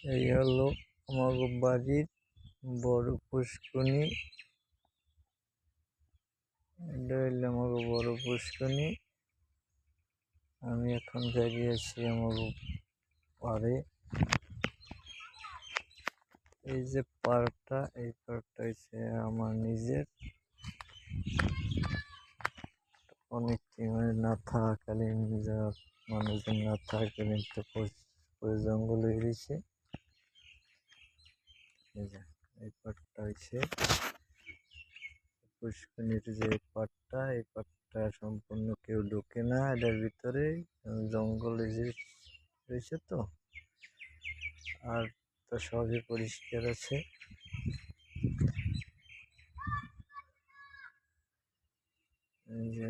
এই হলো আমাগো বাড়ির বড় পুষ্কনি। এটা হইলো আমাগো বড় পুষ্কনি। আমি এখন দাঁড়িয়ে আছি আমাগো পাড়ে। এই যে পাড়টা, এই পাড়টা হচ্ছে আমার নিজের। অনেক মানে না থাকাকালীন, মানুষজন না থাকাকালীন তো জঙ্গল হয়ে গেছে। এই পাটটা হচ্ছে পুষ্কনির যে পাটটা, এই পাটটা সম্পূর্ণ কেউ ঢোকে না এটার ভিতরে, জঙ্গলে যে রয়েছে তো। আর তো সবই পরিষ্কার আছে। এই যে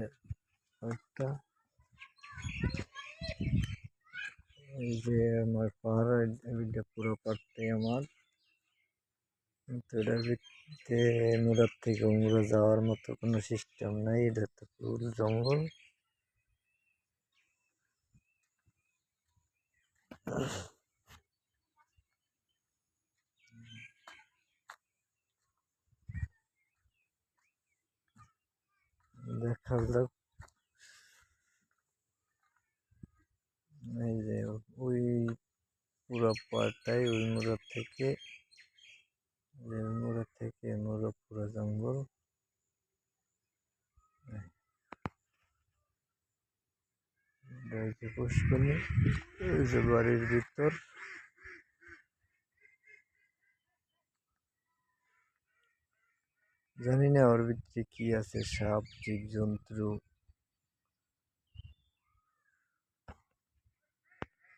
পাটটা, এই যে আমার পাহাড়, এইটা পুরো পাটটাই আমার। কিন্তু এটার ভিতরে মুরার থেকে মুরা যাওয়ার মতো কোনো সিস্টেম নাই, এটা তো ফুল জঙ্গল। দেখা যাক। এই যে ওই পুরো পাড়টাই ওই মুরার থেকে, মুরা পুরো জঙ্গল। এই যে পুষ্করণী, এই যে বাড়ির ভিতর। জানি না ওর ভিতরে কি আছে, সাপ, জীবজন্তু,